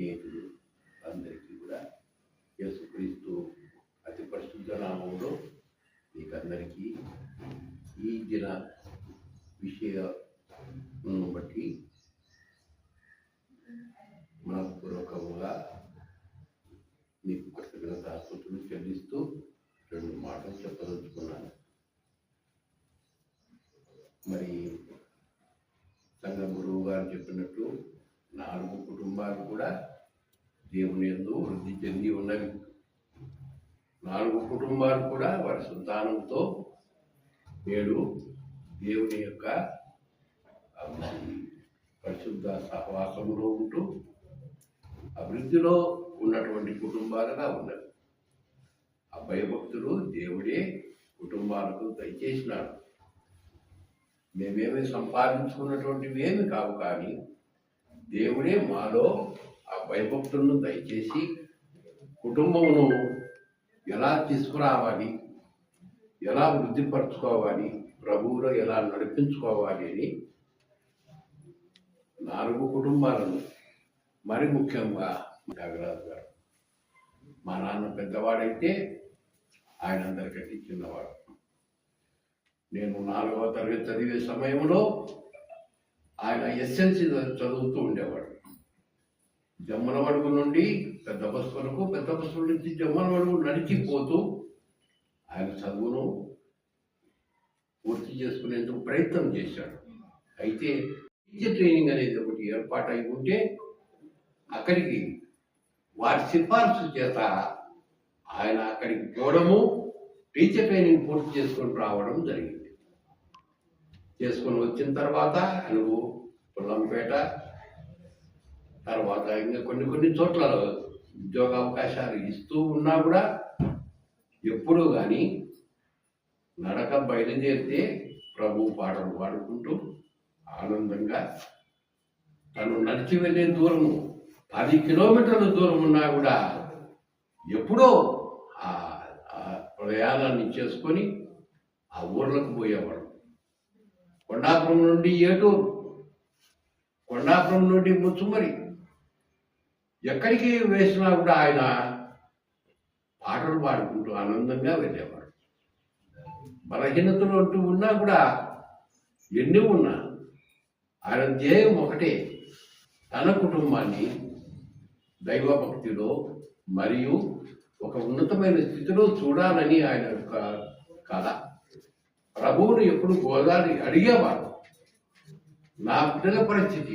స్నేహితులు అందరికీ కూడా యేసుక్రీస్తు అతి పరిశుద్ధ నామంలో మీకందరికీ ఈ దిన విషయం బట్టి మనపూర్వకంగా మీకు కృతజ్ఞతాస్తుతులు చెల్లిస్తూ రెండు మాటలు చెప్పదలుచుకున్నాను. మరి సంఘ గురువు గారు చెప్పినట్టు 4 కుటుంబాలు కూడా దేవుని యందు వృద్ధి చెంది ఉన్నవి. 4 కుటుంబాలు కూడా వారి సంతానంతో నేడు దేవుని యొక్క పరిశుద్ధ సహవాసంలో ఉంటూ అభివృద్ధిలో ఉన్నటువంటి కుటుంబాలుగా ఉన్నవి. ఆ భయభక్తులు దేవుడే కుటుంబాలకు దయచేసినాడు. మేమేమి సంపాదించుకున్నటువంటివి ఏమి కావు, కానీ దేవుడే మాలో ఆ భయభక్తులను దయచేసి కుటుంబమును ఎలా తీసుకురావాలి, ఎలా వృద్ధిపరచుకోవాలి, ప్రభువులో ఎలా నడిపించుకోవాలి అని 4 కుటుంబాలను, మరి ముఖ్యంగా త్యాగరాజు గారు, మా నాన్న పెద్దవాడైతే ఆయన అందరికంటే చిన్నవాడు. నేను 4వ తరగతి చదివే సమయంలో ఆయన ఎస్ఎల్సి చదువుతూ ఉండేవాడు. జమ్మనమడుగు నుండి పెద్ద బస్సు వరకు, పెద్ద బస్సు నుంచి జమ్మనమడుగు నడిచిపోతూ ఆయన చదువును పూర్తి చేసుకునేందుకు ప్రయత్నం చేశాడు. అయితే టీచర్ ట్రైనింగ్ అనేది ఒకటి ఏర్పాటు అయి ఉంటే అక్కడికి వారి సిఫార్సు చేత ఆయన అక్కడికి పోవడము, టీచర్ ట్రైనింగ్ పూర్తి చేసుకొని రావడం జరిగింది. చేసుకొని వచ్చిన తర్వాత నువ్వు పుల్లంపేట, తర్వాత ఇంకా కొన్ని చోట్ల ఉద్యోగ అవకాశాలు ఇస్తూ ఉన్నా కూడా ఎప్పుడూ కానీ నడక బయలుదేరితే ప్రభు పాటలు పాడుకుంటూ ఆనందంగా తను నడిచి వెళ్ళే దూరము 10 కిలోమీటర్ల దూరం ఉన్నా కూడా ఎప్పుడో ఆ ప్రయాణాన్ని చేసుకొని ఆ ఊర్లకు పోయేవాడు. కొండాపురం నుండి ఏటూరు, కొండాపురం నుండి ముచ్చుమరి, ఎక్కడికి వేసినా కూడా ఆయన పాటలు పాడుకుంటూ ఆనందంగా వెళ్ళేవాడు. బలహీనతలు అంటూ ఉన్నా కూడా ఎన్ని ఉన్నా ఆయన ధ్యేయం ఒకటే, తన కుటుంబాన్ని దైవభక్తిలో మరియు ఒక ఉన్నతమైన స్థితిలో చూడాలని ఆయన యొక్క కళ. ప్రభువును ఎప్పుడు గోదావరి అడిగేవారు, నా బిడ్డల పరిస్థితి